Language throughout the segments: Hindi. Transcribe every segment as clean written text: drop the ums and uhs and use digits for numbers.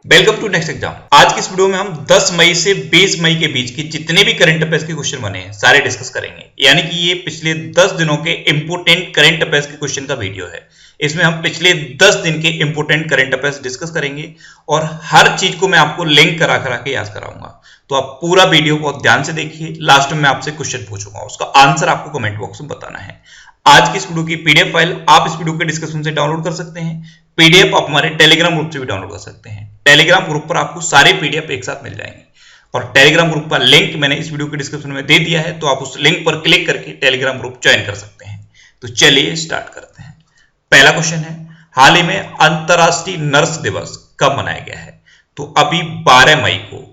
Welcome to next exam. आज की इस वीडियो में हम 10 मई से 20 मई के बीच के जितने भी करंट अफेयर्स के क्वेश्चन बने हैं सारे डिस्कस करेंगे। यानी कि ये पिछले 10 दिनों के इंपोर्टेंट करंट अफेयर्स के क्वेश्चन का वीडियो है। इसमें हम पिछले 10 दिन के इंपोर्टेंट करंट अफेयर्स डिस्कस करेंगे और हर चीज को मैं आपको लिंक करा करा के याद कराऊंगा। तो आप पूरा वीडियो बहुत ध्यान से देखिए। लास्ट में मैं आपसे क्वेश्चन पूछूंगा, उसका आंसर आपको कमेंट बॉक्स में बताना है। आज की इस वीडियो की पीडीएफ फाइल आप इस वीडियो के डिस्क्रिप्शन से डाउनलोड कर सकते हैं। पीडीएफ आप हमारे टेलीग्राम ग्रुप से भी डाउनलोड कर सकते हैं। टेलीग्राम ग्रुप पर आपको सारे पीडीएफ एक साथ मिल जाएंगे और टेलीग्राम ग्रुप का लिंक मैंने इस वीडियो के डिस्क्रिप्शन में दे दिया है, तो आप उस लिंक पर क्लिक करके टेलीग्राम ग्रुप ज्वाइन कर सकते हैं। तो चलिए स्टार्ट करते हैं। पहला क्वेश्चन है, हाल ही में अंतरराष्ट्रीय नर्स दिवस कब मनाया गया है? तो अभी 12 मई को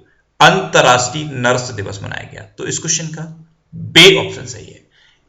अंतरराष्ट्रीय नर्स दिवस मनाया गया। तो इस क्वेश्चन का बी ऑप्शन सही है,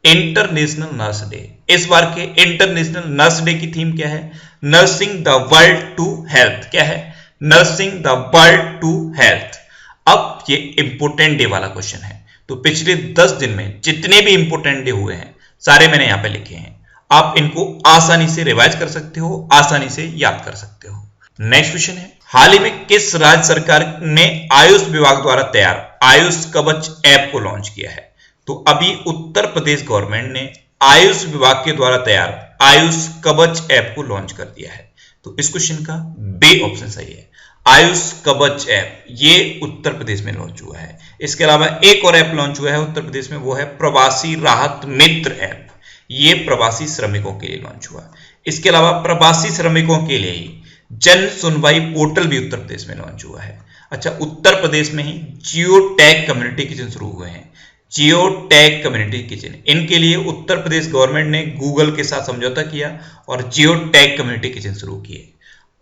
इंटरनेशनल नर्स डे। इस बार के इंटरनेशनल नर्स डे की थीम क्या है? Nursing the world to health. क्या है? Nursing the world to health. अब ये इंपोर्टेंट डे वाला क्वेश्चन है। तो पिछले 10 दिन में जितने भी इंपोर्टेंट डे हुए हैं सारे मैंने यहां पे लिखे हैं। आप इनको आसानी से रिवाइज कर सकते हो, आसानी से याद कर सकते हो। नेक्स्ट क्वेश्चन है, हाल ही में किस राज्य सरकार ने आयुष विभाग द्वारा तैयार आयुष कवच ऐप को लॉन्च किया है? तो अभी उत्तर प्रदेश गवर्नमेंट ने आयुष विभाग के द्वारा तैयार आयुष कवच ऐप को लॉन्च कर दिया है। तो इस क्वेश्चन का बी ऑप्शन सही है, आयुष कवच ऐप। ये उत्तर प्रदेश में लॉन्च हुआ है। इसके अलावा एक और ऐप लॉन्च हुआ है उत्तर प्रदेश में, वो है प्रवासी राहत मित्र ऐप। ये प्रवासी श्रमिकों के लिए लॉन्च हुआ। इसके अलावा प्रवासी श्रमिकों के लिए ही जन सुनवाई पोर्टल भी उत्तर प्रदेश में लॉन्च हुआ है। अच्छा, उत्तर प्रदेश में ही जियो टैग कम्युनिटी किचन शुरू हुए हैं। जियो टैग कम्युनिटी किचन, इनके लिए उत्तर प्रदेश गवर्नमेंट ने गूगल के साथ समझौता किया और जियो टैग कम्युनिटी किचन शुरू किए।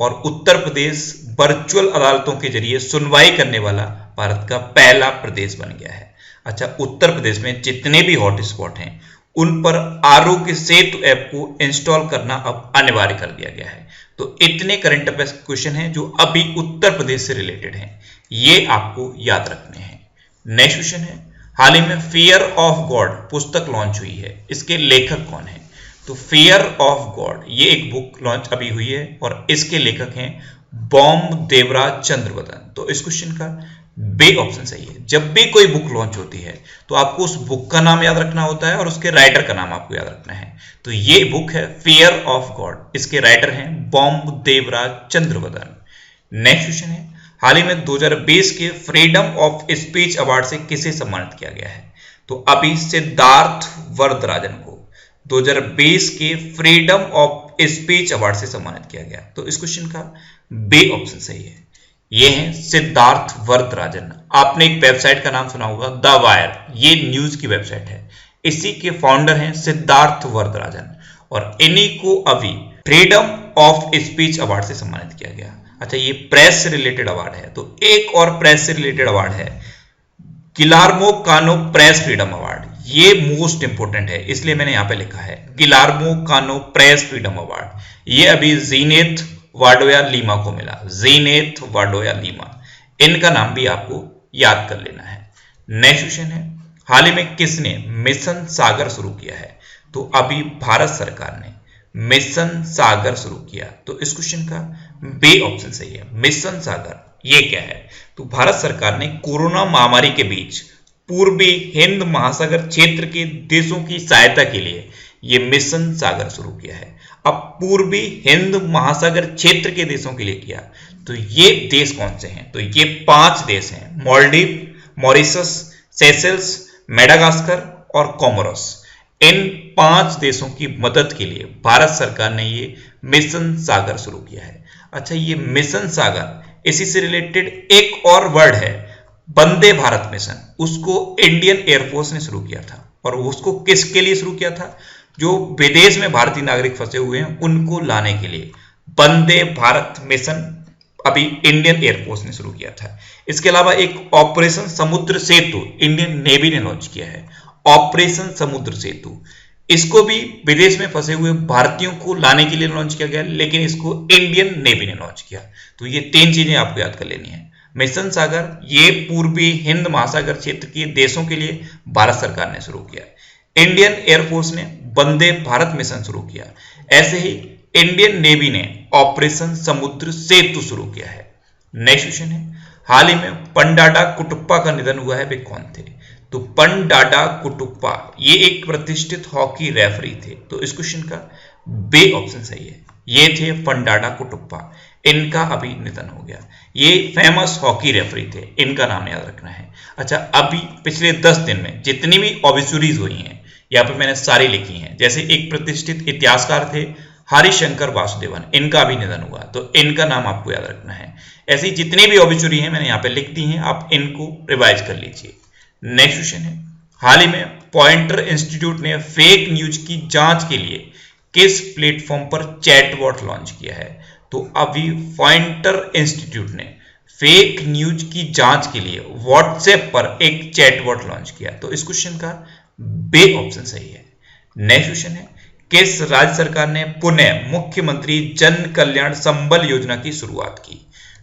और उत्तर प्रदेश वर्चुअल अदालतों के जरिए सुनवाई करने वाला भारत का पहला प्रदेश बन गया है। अच्छा, उत्तर प्रदेश में जितने भी हॉटस्पॉट हैं उन पर आरोग्य सेतु ऐप को इंस्टॉल करना अब अनिवार्य कर दिया गया है। तो इतने करंट अफेयर्स क्वेश्चन हैं जो अभी उत्तर प्रदेश से रिलेटेड हैं, ये आपको याद रखने हैं। नेक्स्ट क्वेश्चन है, हाल ही में फियर ऑफ गॉड पुस्तक लॉन्च हुई है। इसके लेखक कौन है? तो फियर ऑफ गॉड ये एक बुक लॉन्च अभी हुई है और इसके लेखक हैं बॉम्ब देवराज चंद्रवदन। तो इस क्वेश्चन का बी ऑप्शन सही है। जब भी कोई बुक लॉन्च होती है तो आपको उस बुक का नाम याद रखना होता है और उसके राइटर का नाम आपको याद रखना है। तो ये बुक है फियर ऑफ गॉड, इसके राइटर हैं bomb Devraj Chandravadan. Next question है, हाल ही में 2020 के फ्रीडम ऑफ स्पीच अवार्ड से किसे सम्मानित किया गया है? तो अभी सिद्धार्थ वरदराजन को 2020 के फ्रीडम ऑफ स्पीच अवार्ड से सम्मानित किया गया। तो इस क्वेश्चन का बी ऑप्शन सही है, ये है सिद्धार्थ वरदराजन। आपने एक वेबसाइट का नाम सुना होगा द वायर, ये न्यूज की वेबसाइट है। इसी के फाउंडर हैं सिद्धार्थ वरदराजन और इन्हीं को अभी फ्रीडम ऑफ स्पीच अवार्ड से सम्मानित किया गया। अच्छा, ये प्रेस से रिलेटेड अवार्ड है। तो एक और प्रेस से रिलेटेड अवार्ड है गिलार्मो कानो प्रेस फ्रीडम अवार्ड। ये मोस्ट इंपोर्टेंट है, इसलिए मैंने यहां पे लिखा है गिलार्मो कानो प्रेस फ्रीडम अवार्ड। ये अभी जीनेथ वाडोया लीमा को मिला, जीनेथ वाडोया लीमा। इनका नाम भी आपको याद कर लेना है। नेक्स्ट क्वेश्चन है, हाल ही में किसने मिशन सागर शुरू किया है? तो अभी भारत सरकार ने मिशन सागर शुरू किया। तो इस क्वेश्चन का बी ऑप्शन सही है, मिशन सागर। ये क्या है? तो भारत सरकार ने कोरोना महामारी के बीच पूर्वी हिंद महासागर क्षेत्र के देशों की सहायता के लिए ये मिशन सागर शुरू किया है। अब पूर्वी हिंद महासागर क्षेत्र के देशों के लिए किया, तो ये देश कौन से हैं? तो ये 5 देश हैं, मालदीव, मॉरिशस, सेशेल्स, मेडागास्कर और कोमोरोस। इन 5 देशों की मदद के लिए भारत सरकार ने ये मिशन सागर शुरू किया है। अच्छा, ये मिशन सागर, इसी से रिलेटेड एक और वर्ड है वंदे भारत मिशन। उसको इंडियन एयरफोर्स ने शुरू किया था और उसको किसके लिए शुरू किया था? जो विदेश में भारतीय नागरिक फंसे हुए हैं उनको लाने के लिए वंदे भारत मिशन अभी इंडियन एयरफोर्स ने शुरू किया था। इसके अलावा एक ऑपरेशन समुद्र सेतु इंडियन नेवी ने लॉन्च किया है, ऑपरेशन समुद्र सेतु। इसको भी विदेश में फंसे हुए भारतीयों को लाने के लिए लॉन्च किया गया, लेकिन इसको इंडियन नेवी ने लॉन्च किया। तो ये 3 चीजें आपको याद कर लेनी है। मिशन सागर ये पूर्वी हिंद महासागर क्षेत्र के देशों के लिए भारत सरकार ने शुरू किया है। इंडियन एयरफोर्स ने वंदे भारत मिशन शुरू किया। ऐसे ही इंडियन नेवी ने ऑपरेशन समुद्र सेतु शुरू किया है। नेक्स्ट क्वेश्चन है, हाल ही में पंडाडा कुटुप्पा का निधन हुआ है, वे कौन थे? तो पंडाडा कुटुप्पा ये एक प्रतिष्ठित हॉकी रेफरी थे। तो इस क्वेश्चन का बे ऑप्शन सही है। ये थे पंडाडा कुटुप्पा, इनका अभी निधन हो गया। ये फेमस हॉकी रेफरी थे, इनका नाम याद रखना है। अच्छा, अभी पिछले 10 दिन में जितनी भी ऑबिचुरीज हुई हैं यहाँ पे मैंने सारी लिखी हैं। जैसे एक प्रतिष्ठित इतिहासकार थे हरिशंकर वासुदेवन, इनका भी निधन हुआ, तो इनका नाम आपको याद रखना है। ऐसी जितनी भी ऑबिचुरी हैं मैंने यहाँ पे लिख दी हैं, आप इनको रिवाइज कर लीजिए। नेक्स्ट क्वेश्चन है, हाल ही में पॉइंटर इंस्टीट्यूट ने फेक न्यूज की जांच के लिए किस प्लेटफॉर्म पर चैटबॉट लॉन्च किया है? तो अभी पॉइंटर इंस्टीट्यूट ने फेक न्यूज की जांच के लिए व्हाट्सएप पर एक चैटबॉट लॉन्च किया। तो इस क्वेश्चन का बे ऑप्शन सही है। नेक्स्ट क्वेश्चन है, किस राज्य सरकार ने पुनः मुख्यमंत्री जन कल्याण संबल योजना की शुरुआत की?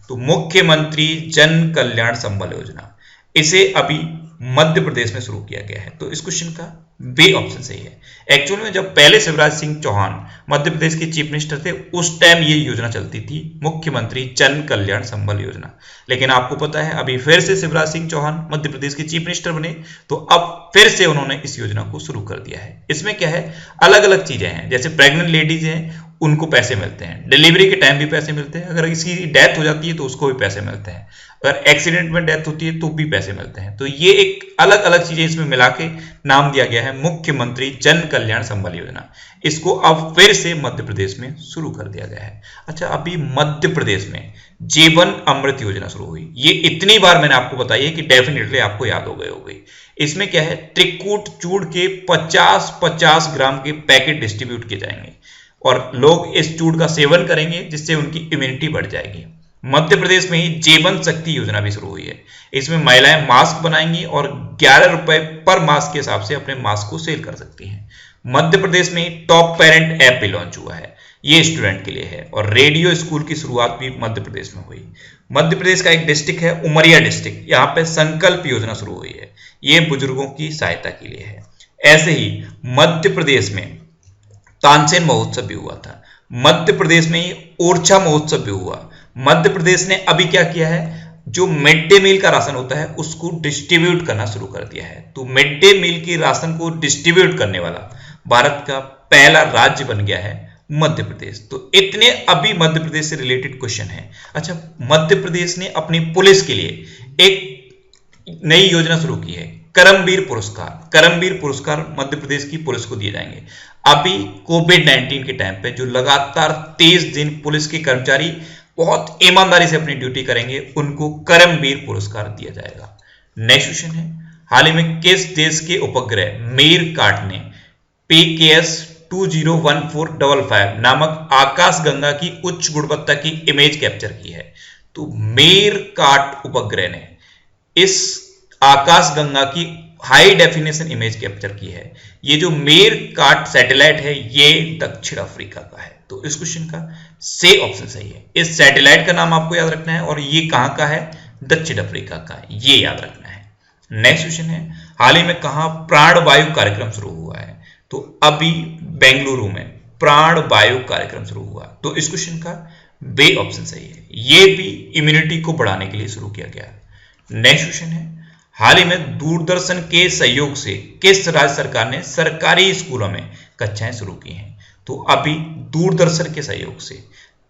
तो मुख्यमंत्री जन कल्याण संबल योजना, इसे अभी मध्य प्रदेश में शुरू किया गया है। तो इस क्वेश्चन का बे ऑप्शन सही है। एक्चुअल में जब पहले शिवराज सिंह चौहान मध्य प्रदेश के चीफ मिनिस्टर थे, उस टाइम ये योजना चलती थी, मुख्यमंत्री जन कल्याण संबल योजना। लेकिन आपको पता है अभी फिर से शिवराज सिंह चौहान मध्य प्रदेश के चीफ मिनिस्टर बने, तो अब फिर से उन्होंने इस योजना को शुरू कर दिया है। इसमें क्या है, अलग अलग चीजें हैं। जैसे प्रेग्नेंट लेडीज हैं, उनको पैसे मिलते हैं, डिलीवरी के टाइम भी पैसे मिलते हैं, अगर किसी की डेथ हो जाती है तो उसको भी पैसे मिलते हैं, अगर एक्सीडेंट में डेथ होती है तो भी पैसे मिलते हैं। तो ये एक अलग अलग चीजें इसमें मिला के नाम दिया गया है मुख्यमंत्री जन कल्याण संबल योजना। इसको अब फिर से मध्य प्रदेश में शुरू कर दिया गया है। अच्छा, अभी मध्य प्रदेश में जीवन अमृत योजना शुरू हुई। ये इतनी बार मैंने आपको बताई है कि डेफिनेटली आपको याद हो गई होगी। इसमें क्या है, त्रिकूट चूड़ के 50-50 ग्राम के पैकेट डिस्ट्रीब्यूट किए जाएंगे और लोग इस चूड़ का सेवन करेंगे, जिससे उनकी इम्यूनिटी बढ़ जाएगी। मध्य प्रदेश में ही जीवन शक्ति योजना भी शुरू हुई है। इसमें महिलाएं मास्क बनाएंगी और 11 रुपए पर मास्क के हिसाब से अपने मास्क को सेल कर सकती हैं। मध्य प्रदेश में ही टॉप पेरेंट ऐप भी लॉन्च हुआ है, ये स्टूडेंट के लिए है। और रेडियो स्कूल की शुरुआत भी मध्य प्रदेश में हुई। मध्य प्रदेश का एक डिस्ट्रिक्ट है उमरिया डिस्ट्रिक्ट, यहाँ पे संकल्प योजना शुरू हुई है, ये बुजुर्गों की सहायता के लिए है। ऐसे ही मध्य प्रदेश में तानसेन महोत्सव भी हुआ था। मध्य प्रदेश में ही ओरछा महोत्सव भी हुआ। मध्य प्रदेश ने अभी क्या किया है, जो मिड डे मील का राशन होता है उसको डिस्ट्रीब्यूट करना शुरू कर दिया है। तो मिड डे मील की राशन को डिस्ट्रीब्यूट करने वाला भारत का पहला राज्य बन गया है मध्य प्रदेश। तो इतने अभी मध्य प्रदेश से रिलेटेड क्वेश्चन है। अच्छा, मध्य प्रदेश ने अपनी पुलिस के लिए एक नई योजना शुरू की है, करमवीर पुरस्कार। करमवीर पुरस्कार मध्य प्रदेश की पुलिस को दिए जाएंगे। अभी कोविड-19 के टाइम पे जो लगातार 23 दिन पुलिस के कर्मचारी बहुत ईमानदारी से अपनी ड्यूटी करेंगे, उनको करमवीर पुरस्कार दिया जाएगा। नेक्स्ट क्वेश्चन है, हाल ही में किस देश के उपग्रह मीरकाट ने PKS 201455 नामक आकाशगंगा की उच्च गुणवत्ता की इमेज कैप्चर की है? तो मीरकाट उपग्रह ने इस आकाशगंगा की हाई डेफिनेशन इमेज कैप्चर की है। ये जो मीरकाट सैटेलाइट है ये दक्षिण अफ्रीका का है। तो इस क्वेश्चन का से ऑप्शन सही है। इस सैटेलाइट का नाम आपको याद रखना है और ये कहां का है, दक्षिण अफ्रीका का है, ये याद रखना है। नेक्स्ट क्वेश्चन है, हाल ही में कहां प्राणवायु कार्यक्रम शुरू हुआ है? तो अभी बेंगलुरु में प्राणवायु कार्यक्रम शुरू हुआ। तो इस क्वेश्चन का बे ऑप्शन सही है। ये भी इम्यूनिटी को बढ़ाने के लिए शुरू किया गया। नेक्स्ट क्वेश्चन है, हाल ही में दूरदर्शन के सहयोग से किस राज्य सरकार ने सरकारी स्कूलों में कक्षाएं शुरू की हैं? तो अभी दूरदर्शन के सहयोग से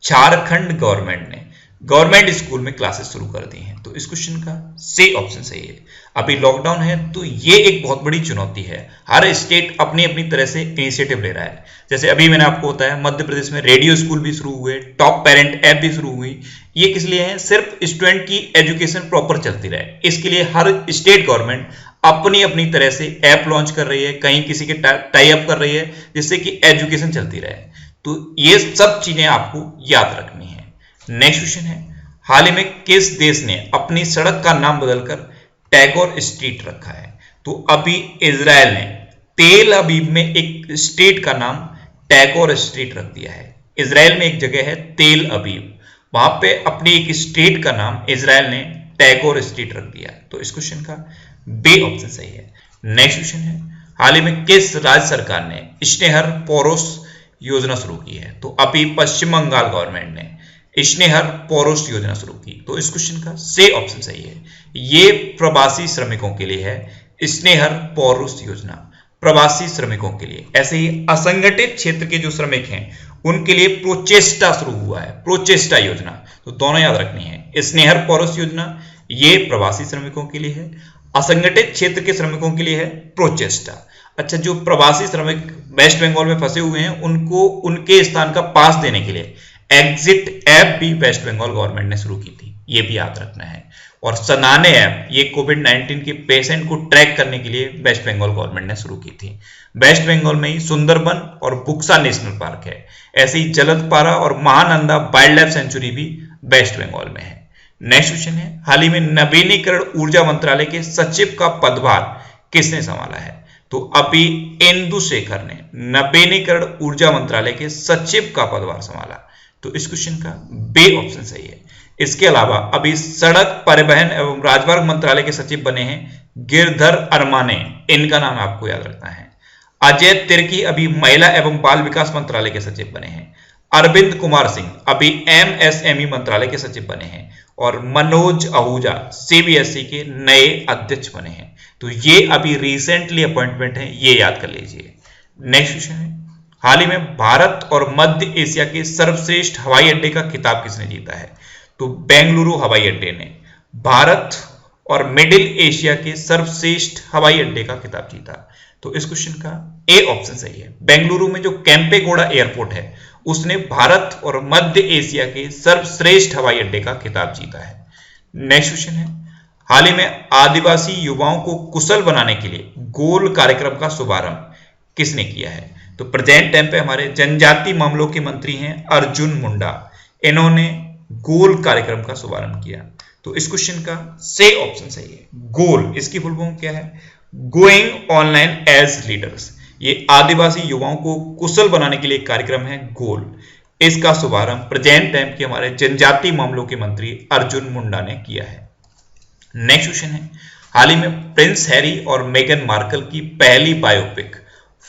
झारखंड गवर्नमेंट ने गवर्नमेंट स्कूल में क्लासेस शुरू कर दी हैं। तो इस क्वेश्चन का से ऑप्शन सही है। अभी लॉकडाउन है तो ये एक बहुत बड़ी चुनौती है। हर स्टेट अपनी अपनी तरह से इनिशिएटिव ले रहा है। जैसे अभी मैंने आपको बताया मध्य प्रदेश में रेडियो स्कूल भी शुरू हुए, टॉप पेरेंट ऐप भी शुरू हुई। ये किस लिए है, सिर्फ स्टूडेंट की एजुकेशन प्रॉपर चलती रहे, इसके लिए हर स्टेट गवर्नमेंट अपनी अपनी तरह से ऐप लॉन्च कर रही है, कहीं किसी के टाई अप कर रही है, जिससे कि एजुकेशन चलती रहे। तो ये सब चीजें आपको याद रखनी है। नेक्स्ट क्वेश्चन है, हाल ही में किस देश ने अपनी सड़क का नाम बदलकर टैगोर स्ट्रीट रखा है? तो अभी इजराइल ने तेल अवीव में एक स्ट्रीट का नाम टैगोर स्ट्रीट रख दिया है। इजराइल में एक जगह है तेल अवीव, वहां पे अपनी एक स्ट्रीट का नाम इजराइल ने टैगोर स्ट्रीट रख दिया। तो इस क्वेश्चन का बी ऑप्शन सही है। नेक्स्ट क्वेश्चन है, हाल ही में किस राज्य सरकार ने स्नेहर पोरोस योजना शुरू की है? तो अभी पश्चिम बंगाल गवर्नमेंट ने स्नेहर पौरुष योजना शुरू की। तो इस क्वेश्चन का से ऑप्शन सही है, ये प्रवासी श्रमिकों के लिए है स्नेहर पौरुष योजना, प्रवासी श्रमिकों के लिए। ऐसे ही असंगठित क्षेत्र के जो श्रमिक हैं उनके लिए प्रोचेस्टा शुरू हुआ है, प्रोचेस्टा योजना। तो दोनों याद रखनी है, स्नेहर पौरुष योजना ये प्रवासी श्रमिकों के लिए है, असंगठित क्षेत्र के श्रमिकों के लिए है प्रोचेस्टा। अच्छा, जो प्रवासी श्रमिक वेस्ट बंगाल में फंसे हुए हैं उनको उनके स्थान का पास देने के लिए एग्जिट ऐप भी वेस्ट बंगाल गवर्नमेंट ने शुरू की थी, ये भी याद रखना है। और सनाने ऐप ये कोविड-19 के पेशेंट को ट्रैक करने के लिए वेस्ट बंगाल गवर्नमेंट ने शुरू की थी। वेस्ट बंगाल में ही सुंदरबन और बुक्सा नेशनल पार्क है। ऐसे ही जलदपारा और महानंदा वाइल्ड लाइफ सेंचुरी भी वेस्ट बंगाल में है। नेक्स्ट क्वेश्चन है, हाल ही में नवीनीकरण ऊर्जा मंत्रालय के सचिव का पदभार किसने संभाला है? तो अभी इंदु शेखर ने नवीनीकरण ऊर्जा मंत्रालय के सचिव का पदभार संभाला। तो इस क्वेश्चन का बी ऑप्शन सही है। इसके अलावा अभी सड़क परिवहन एवं राजमार्ग मंत्रालय के सचिव बने हैं गिरधर अरमाने, इनका नाम आपको याद रखना है। अजय तिर्की अभी महिला एवं बाल विकास मंत्रालय के सचिव बने हैं। अरविंद कुमार सिंह अभी एमएसएमई मंत्रालय के सचिव बने हैं। और मनोज आहूजा सीबीएसई के नए अध्यक्ष बने हैं। तो ये अभी रिसेंटली अपॉइंटमेंट है, ये याद कर लीजिए। नेक्स्ट क्वेश्चन है, हाल ही में भारत और मध्य एशिया के सर्वश्रेष्ठ हवाई अड्डे का खिताब किसने जीता है? तो बेंगलुरु हवाई अड्डे ने भारत और मिडिल एशिया के सर्वश्रेष्ठ हवाई अड्डे का खिताब जीता। तो इस क्वेश्चन का ए ऑप्शन सही है। बेंगलुरु में जो केम्पेगौड़ा एयरपोर्ट है उसने भारत और मध्य एशिया के सर्वश्रेष्ठ हवाई अड्डे का खिताब जीता है। नेक्स्ट क्वेश्चन है, हाल ही में आदिवासी युवाओं को कुशल बनाने के लिए गोल कार्यक्रम का शुभारंभ किसने किया है? तो प्रेजेंट टाइम पे हमारे जनजाति मामलों के मंत्री हैं अर्जुन मुंडा, इन्होंने गोल कार्यक्रम का शुभारंभ किया। तो इस क्वेश्चन का से ऑप्शन सही है। गोल इसकी फुल फॉर्म क्या है? Going online as leaders. ये आदिवासी युवाओं को कुशल बनाने के लिए एक कार्यक्रम है गोल। इसका शुभारंभ प्रेजेंट टाइम के हमारे जनजाति मामलों के मंत्री अर्जुन मुंडा ने किया है। नेक्स्ट क्वेश्चन है, हाल ही में प्रिंस हैरी और मेगन मार्कल की पहली बायोपिक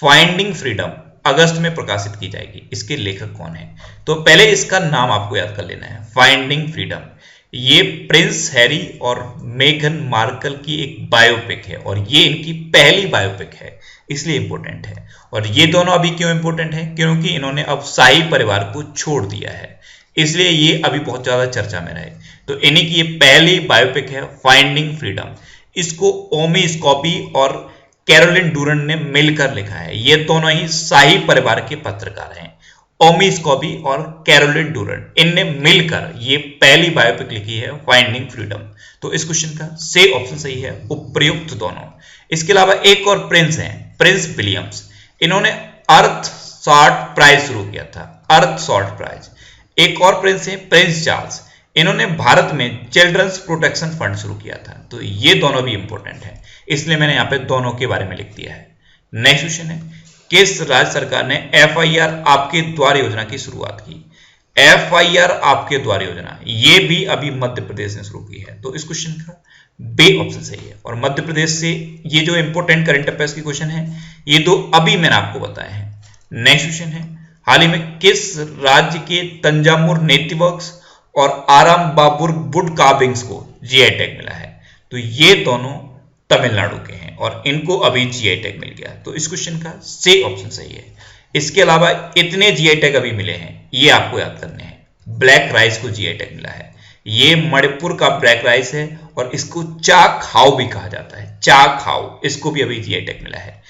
फाइंडिंग फ्रीडम अगस्त में प्रकाशित की जाएगी। इसके लेखक कौन है? तो पहले इसका नाम आपको याद कर लेना है, फाइंडिंग फ्रीडम। ये प्रिंस हैरी और मेगन मार्कल की एक बायोपिक है और ये इनकी पहली बायोपिक है, इसलिए इंपॉर्टेंट है। और ये दोनों अभी क्यों इंपॉर्टेंट है? क्योंकि इन्होंने अब शाही परिवार को छोड़ दिया है, इसलिए ये अभी बहुत ज्यादा चर्चा में रहे। तो इन्हीं की ये पहली बायोपिक है फाइंडिंग फ्रीडम। इसको ओमी स्कॉबी और कैरोलिन डूरन ने मिलकर लिखा है। ये दोनों ही शाही परिवार के पत्रकार हैं, ओमी स्कॉबी और कैरोलिन डूरन, इनने मिलकर ये पहली बायोपिक लिखी है फाइंडिंग फ्रीडम। तो इस क्वेश्चन का से ऑप्शन सही है, उपयुक्त दोनों। इसके अलावा एक और प्रिंस हैं, प्रिंस विलियम्स, इन्होंने अर्थ शॉर्ट प्राइज शुरू किया था, अर्थ शॉर्ट प्राइज। एक और प्रिंस है प्रिंस चार्ल्स, इन्होंने भारत में चिल्ड्रंस प्रोटेक्शन फंड शुरू किया था। तो ये दोनों भी इंपॉर्टेंट है, इसलिए मैंने यहाँ पे दोनों के बारे में लिख दिया है। नेक्स्ट क्वेश्चन है, किस राज्य सरकार ने FIR आपके द्वार योजना की शुरुआत की? FIR आपके द्वार योजना ये भी अभी मध्य प्रदेश ने शुरू की है। तो इस क्वेश्चन का बी ऑप्शन सही है। और मध्य प्रदेश से ये जो इंपॉर्टेंट करंट अफेयर्स की क्वेश्चन है ये दो अभी मैंने आपको बताए हैं। नेक्स्ट क्वेश्चन है, हाल ही में किस राज्य के तंजावुर नेटिवर्क्स और आराम बाबुर वुड कार्विंग्स को GI टैग मिला है? तो ये दोनों तमिलनाडु के हैं और इनको अभी GI टैग मिल गया। तो इस क्वेश्चन का सी ऑप्शन सही है। इसके अलावा इतने GI टैग अभी मिले हैं, ये आपको याद करने हैं। ब्लैक राइस को GI टैग मिला है, ये मणिपुर का ब्लैक राइस है और इसको चा खाओ भी कहा जाता है, चा खाओ, इसको भी अभी GI टैग मिला है।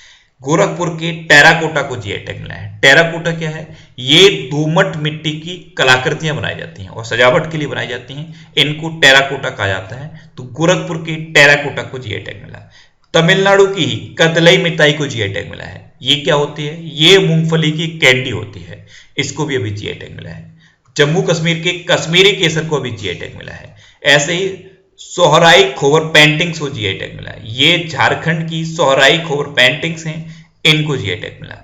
गोरखपुर के टेराकोटा को GI टैग मिला है। टेराकोटा क्या है? ये दोमट मिट्टी की कलाकृतियां बनाई जाती हैं और सजावट के लिए बनाई जाती हैं, इनको टेराकोटा कहा जाता है। तो गोरखपुर के टेराकोटा को GI टैग मिला। तमिलनाडु की ही कदलई मिताई को GI टैग मिला है। ये क्या होती है? ये मूंगफली की कैंडी होती है, इसको भी अभी GI टैग मिला है। जम्मू कश्मीर के कश्मीरी केसर को भी GI टैग मिला है। ऐसे ही सोहराई खोवर पेंटिंग्स को GI टैग मिला है। ये झारखंड की सोहराई खोवर पेंटिंग्स हैं, इनको GI टैग मिला।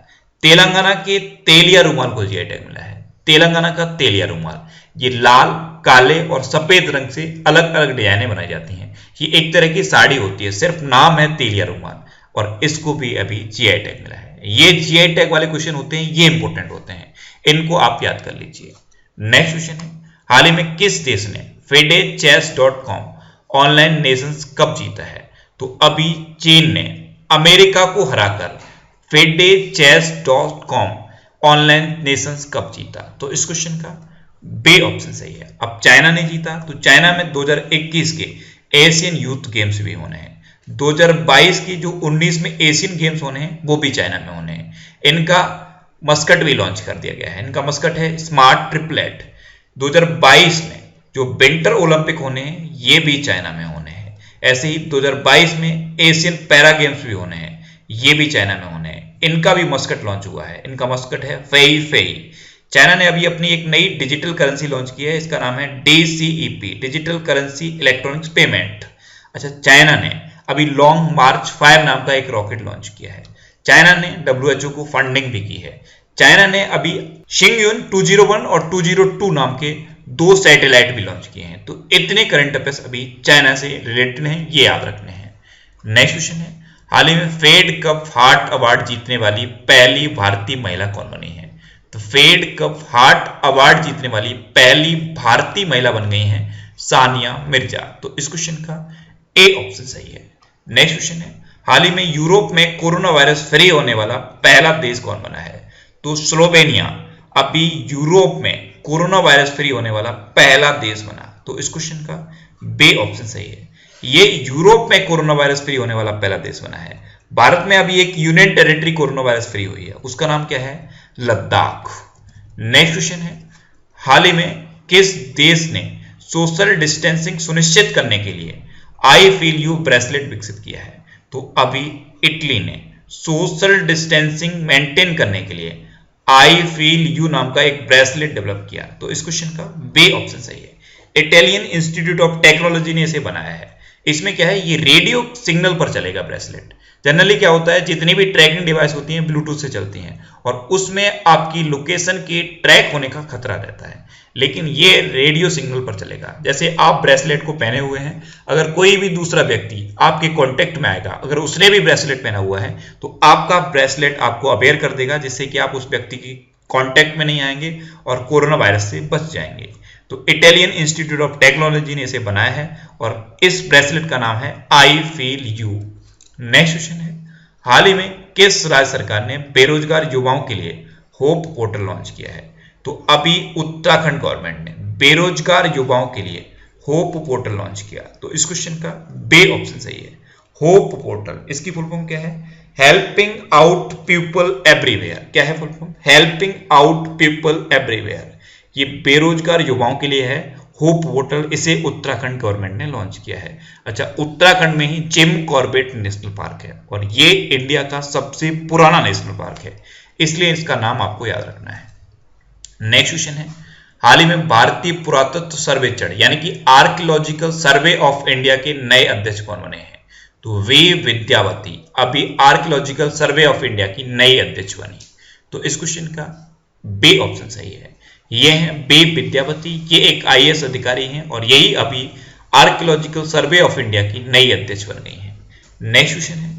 तेलंगाना के तेलिया रुमाल को GI टैग मिला है। तेलंगाना का तेलिया रुमाल, ये लाल, काले और सफेद रंग से अलग अलग डिजाइनें बनाई जाती हैं। ये एक तरह की साड़ी होती है, सिर्फ नाम है तेलिया रुमाल, और इसको भी अभी GI टैग मिला है। ये GI टैग वाले क्वेश्चन होते हैं, ये इंपॉर्टेंट होते हैं, इनको आप याद कर लीजिए। नेक्स्ट क्वेश्चन है, हाल ही में किस देश ने FIDE-Chess.com ऑनलाइन नेशंस कप जीता है? तो अभी चीन ने अमेरिका को हराकर FIDE-Chess.com ऑनलाइन नेशंस कप जीता। तो इस क्वेश्चन का बी ऑप्शन सही है। अब चाइना ने जीता, तो चाइना में 2021 के एशियन यूथ गेम्स भी होने हैं। 2022 की जो 19 में एशियन गेम्स होने हैं वो भी चाइना में होने हैं। इनका मस्कट भी लॉन्च कर दिया गया है। इनका मस्कट है स्मार्ट ट्रिपलेट। 2022 में जो विंटर ओलंपिक होने हैं ये भी चाइना में होने हैं। ऐसे ही 2022 में एशियन पैरा गेम्स भी होने हैं, ये भी चाइना में होने हैं। इनका भी मस्कट लॉन्च हुआ है। इनका मस्कट है फेई फेई। चाइना ने अभी अपनी एक नई डिजिटल करेंसी लॉन्च की है, इसका नाम है DCEP, digital currency electronics payment. अच्छा, चाइना ने अभी लॉन्ग मार्च 5 नाम का एक रॉकेट लॉन्च किया है। चाइना ने WHO को फंडिंग भी की है। चाइना ने अभी शिंगयुन 201 और 202 नाम के 2 सैटेलाइट भी लॉन्च किए हैं। तो इतने करंट अफेयर्स अभी चाइना से रिलेटेड हैं, ये याद रखने हैं। नेक्स्ट क्वेश्चन है, हाल ही में फेड कप हार्ट अवार्ड जीतने वाली पहली भारतीय महिला कौन बनी है? तो फेड कप हार्ट अवार्ड जीतने वाली पहली भारतीय महिला बन गई हैं सानिया मिर्जा। तो इस क्वेश्चन का ए ऑप्शन सही है। नेक्स्ट क्वेश्चन है, हाल ही में यूरोप में कोरोना वायरस फ्री होने वाला पहला देश कौन बना है? तो स्लोवेनिया अभी यूरोप में कोरोना वायरस फ्री होने वाला पहला देश बना। तो इस क्वेश्चन का बी ऑप्शन सही है। ये यूरोप में कोरोना वायरस फ्री होने वाला पहला देश बना है। भारत में अभी एक union territory corona virus free हुई है, उसका नाम क्या है? लद्दाख। नेक्स्ट क्वेश्चन है, हाल ही में किस देश ने सोशल डिस्टेंसिंग सुनिश्चित करने के लिए आई फील यू ब्रेसलेट विकसित किया है? तो अभी इटली ने सोशल डिस्टेंसिंग मेंटेन करने के लिए आई फील यू नाम का एक ब्रेसलेट डेवलप किया। तो इस क्वेश्चन का बी ऑप्शन सही है। इटालियन इंस्टीट्यूट ऑफ टेक्नोलॉजी ने इसे बनाया है। इसमें क्या है, ये रेडियो सिग्नल पर चलेगा ब्रेसलेट। जनरली क्या होता है, जितनी भी ट्रैकिंग डिवाइस होती हैं ब्लूटूथ से चलती हैं और उसमें आपकी लोकेशन के ट्रैक होने का खतरा रहता है, लेकिन ये रेडियो सिग्नल पर चलेगा। जैसे आप ब्रेसलेट को पहने हुए हैं, अगर कोई भी दूसरा व्यक्ति आपके कांटेक्ट में आएगा, अगर उसने भी ब्रेसलेट पहना हुआ है तो आपका ब्रेसलेट आपको अवेयर कर देगा, जिससे कि आप उस व्यक्ति की कांटेक्ट में नहीं आएंगे और कोरोना वायरस से बच जाएंगे। तो इटालियन इंस्टीट्यूट ऑफ टेक्नोलॉजी ने इसे बनाया है और इस ब्रेसलेट का नाम है I feel you. Next question है, हाल ही में किस राज्य सरकार ने बेरोजगार युवाओं के लिए होप पोर्टल लॉन्च किया है? तो अभी उत्तराखंड गवर्नमेंट ने बेरोजगार युवाओं के लिए होप पोर्टल लॉन्च किया। तो इस क्वेश्चन का बी ऑप्शन सही है। होप पोर्टल, इसकी फुल फॉर्म क्या है? Helping out people everywhere. क्या है full form? Helping out people everywhere. ये बेरोजगार युवाओं के लिए है होप पोर्टल। इसे उत्तराखंड गवर्नमेंट ने लॉन्च किया है। अच्छा, उत्तराखंड में ही जिम कॉर्बेट नेशनल पार्क है और ये इंडिया का सबसे पुराना नेशनल पार्क है, इसलिए इसका नाम आपको याद रखना है। नेक्स्ट क्वेश्चन है, हाल ही में भारतीय पुरातत्व सर्वेक्षण यानी कि आर्कियोलॉजिकल सर्वे ऑफ इंडिया के नए अध्यक्ष कौन बने हैं? तो वी विद्यावती अभी आर्कियोलॉजिकल सर्वे ऑफ इंडिया की नई अध्यक्ष बनी। तो इस क्वेश्चन का बी ऑप्शन सही है। ये हैं बी विद्यावती, ये एक IAS अधिकारी हैं और यही अभी आर्कियोलॉजिकल सर्वे ऑफ इंडिया की नई अध्यक्ष बन गई हैं। नेक्स्ट क्वेश्चन है,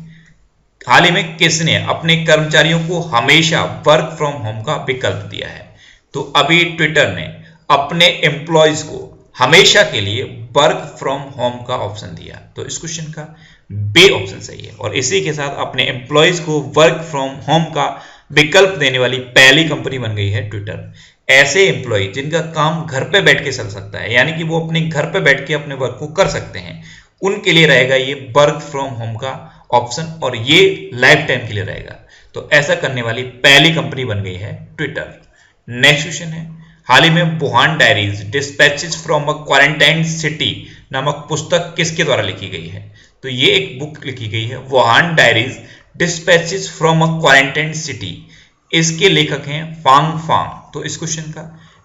हाल ही में किसने अपने कर्मचारियों को हमेशा वर्क फ्रॉम होम का विकल्प दिया है? तो अभी ट्विटर ने अपने एम्प्लॉयज को हमेशा के लिए वर्क फ्रॉम होम का ऑप्शन दिया। तो इस क्वेश्चन का बी ऑप्शन सही है और इसी के साथ अपने एम्प्लॉयज को वर्क फ्रॉम होम का विकल्प देने वाली पहली कंपनी बन गई है ट्विटर। ऐसे एम्प्लॉय जिनका काम घर पे बैठ के चल सकता है, यानी कि वो अपने घर पे बैठ के अपने वर्क को कर सकते हैं, उनके लिए रहेगा ये वर्क फ्रॉम होम का ऑप्शन और ये लाइफ टाइम के लिए रहेगा। तो ऐसा करने वाली पहली कंपनी बन गई है ट्विटर। नेक्स्ट क्वेश्चन है, हाल ही में Wuhan diaries dispatches from a quarantine city नामक पुस्तक किसके द्वारा लिखी गई है? तो ये एक बुक लिखी गई है Wuhan diaries dispatches from a quarantine city. इसके लेखक हैं फांग फांग। तो इस क्वेश्चन का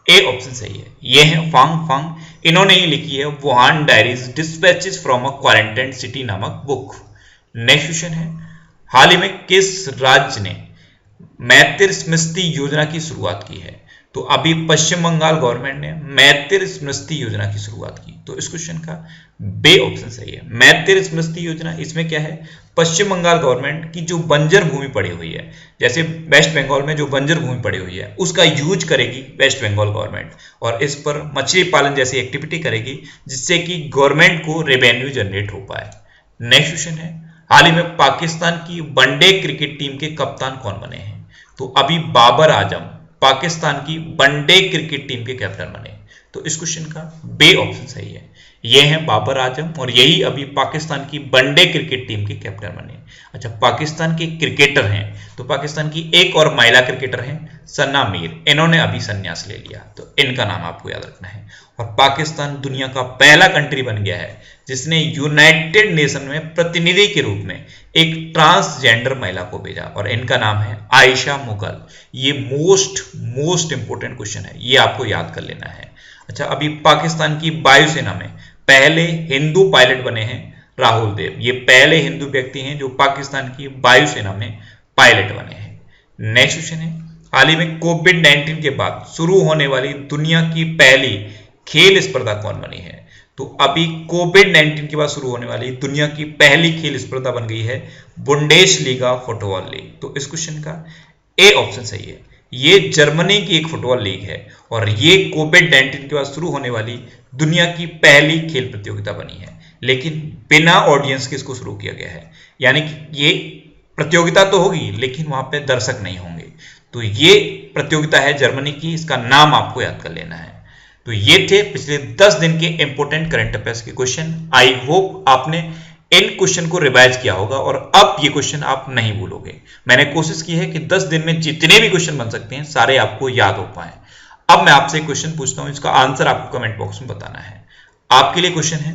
ए ऑप्शन सही है। ये है फांग फांग, इन्होंने ही लिखी है Wuhan diaries dispatches from a quarantine city नामक बुक। नेक्स्ट क्वेश्चन है, हाल ही में किस राज्य ने मैत्री स्मृति योजना की शुरुआत की है? तो अभी पश्चिम बंगाल गवर्नमेंट ने मैत्री स्मृति योजना की शुरुआत की। तो इस क्वेश्चन का बे ऑप्शन सही है। मैत्री स्मृति योजना, इसमें क्या है, पश्चिम बंगाल गवर्नमेंट की जो बंजर भूमि पड़ी हुई है, जैसे वेस्ट बंगाल में जो बंजर भूमि पड़ी हुई है उसका यूज करेगी वेस्ट बंगाल गवर्नमेंट, और इस पर मछली पालन जैसी एक्टिविटी करेगी जिससे कि गवर्नमेंट को रेवेन्यू जनरेट हो पाए। नेक्स्ट क्वेश्चन है, हाल ही में पाकिस्तान की वनडे क्रिकेट टीम के कप्तान कौन बने हैं? तो अभी बाबर आजम पाकिस्तान की वनडे क्रिकेट टीम के कैप्टन बने। तो इस क्वेश्चन का बे ऑप्शन सही है। ये हैं बाबर आजम और यही अभी पाकिस्तान की वनडे क्रिकेट टीम के कैप्टन बने। अच्छा, पाकिस्तान के क्रिकेटर हैं तो पाकिस्तान की एक और महिला क्रिकेटर हैं सना मीर, इन्होंने अभी संन्यास ले लिया, तो इनका नाम आपको याद रखना है। और पाकिस्तान दुनिया का पहला कंट्री बन गया है जिसने यूनाइटेड नेशन में प्रतिनिधि के रूप में एक ट्रांसजेंडर महिला को भेजा, और इनका नाम है आयशा मुगल। ये मोस्ट इंपोर्टेंट क्वेश्चन है, ये आपको याद कर लेना है। अच्छा, अभी पाकिस्तान की वायुसेना में पहले हिंदू पायलट बने हैं राहुल देव। ये पहले हिंदू व्यक्ति हैं जो पाकिस्तान की वायुसेना में पायलट बने हैं। नेक्स्ट क्वेश्चन है, हाल ही में कोविड-19 के बाद शुरू होने वाली दुनिया की पहली खेल स्पर्धा कौन बनी है? तो अभी कोविड-19 के बाद शुरू होने वाली दुनिया की पहली खेल स्पर्धा बन गई है बुंडेसलीगा फुटबॉल लीग। तो इस क्वेश्चन का ए ऑप्शन सही है। ये जर्मनी की एक फुटबॉल लीग है और ये कोविड-19 के बाद शुरू होने वाली दुनिया की पहली खेल प्रतियोगिता बनी है, लेकिन बिना ऑडियंस के इसको शुरू किया गया है। यानी कि ये प्रतियोगिता तो होगी लेकिन वहां पे दर्शक नहीं होंगे। तो ये प्रतियोगिता है जर्मनी की, इसका नाम आपको याद कर लेना है। तो ये थे पिछले 10 दिन के इंपोर्टेंट करंट अफेयर्स के क्वेश्चन। आई होप आपने इन क्वेश्चन को रिवाइज किया होगा और अब ये क्वेश्चन आप नहीं भूलोगे। मैंने कोशिश की है कि 10 दिन में जितने भी क्वेश्चन बन सकते हैं सारे आपको याद हो पाए। अब मैं आपसे क्वेश्चन पूछता हूं, इसका आंसर आपको कमेंट बॉक्स में बताना है। आपके लिए क्वेश्चन है,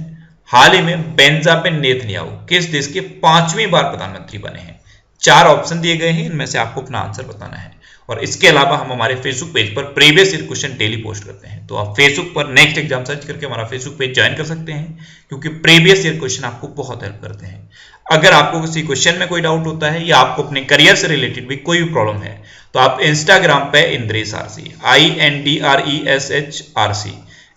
हाल ही में बेंजामिन नेतन्याहू किस देश के 5वीं बार प्रधानमंत्री बने हैं? 4 ऑप्शन दिए गए हैं, इनमें से आपको अपना आंसर बताना है। और इसके अलावा हम हमारे फेसबुक पेज पर previous year question daily post करते हैं, तो आप फेसबुक पर नेक्स्ट एग्जाम सर्च करके हमारा फेसबुक पेज ज्वाइन कर सकते हैं, क्योंकि प्रीवियस ईयर क्वेश्चन आपको बहुत हेल्प करते हैं। अगर आपको किसी क्वेश्चन में कोई डाउट होता है या आपको अपने करियर से रिलेटेड भी कोई भी प्रॉब्लम है तो आप इंस्टाग्राम पे इंद्रेश आरसी INDRESH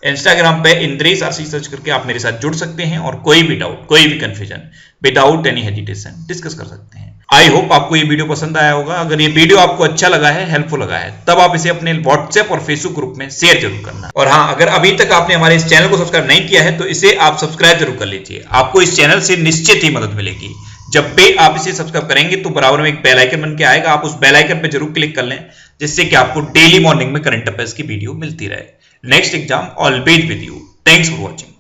इंस्टाग्राम पे इंद्रेश आरसी सर्च करके आप मेरे साथ जुड़ सकते हैं और कोई भी डाउट, कोई भी confusion without any hesitation discuss कर सकते हैं। आई होप आपको ये वीडियो पसंद आया होगा। अगर ये वीडियो आपको अच्छा लगा है, हेल्पफुल लगा है, तब आप इसे अपने व्हाट्सएप और फेसबुक ग्रुप में शेयर जरूर करना। और हाँ, अगर अभी तक आपने हमारे इस चैनल को सब्सक्राइब नहीं किया है तो इसे आप सब्सक्राइब जरूर कर लीजिए। आपको इस चैनल से निश्चित ही मदद मिलेगी। जब भी आप इसे सब्सक्राइब करेंगे तो बराबर में एक बेल आइकन बन के आएगा, आप उस बेल आइकन पर जरूर क्लिक कर लें, जिससे कि आपको डेली मॉर्निंग में करंट अफेयर्स की वीडियो मिलती रहे। Next exam always with you. Thanks for watching.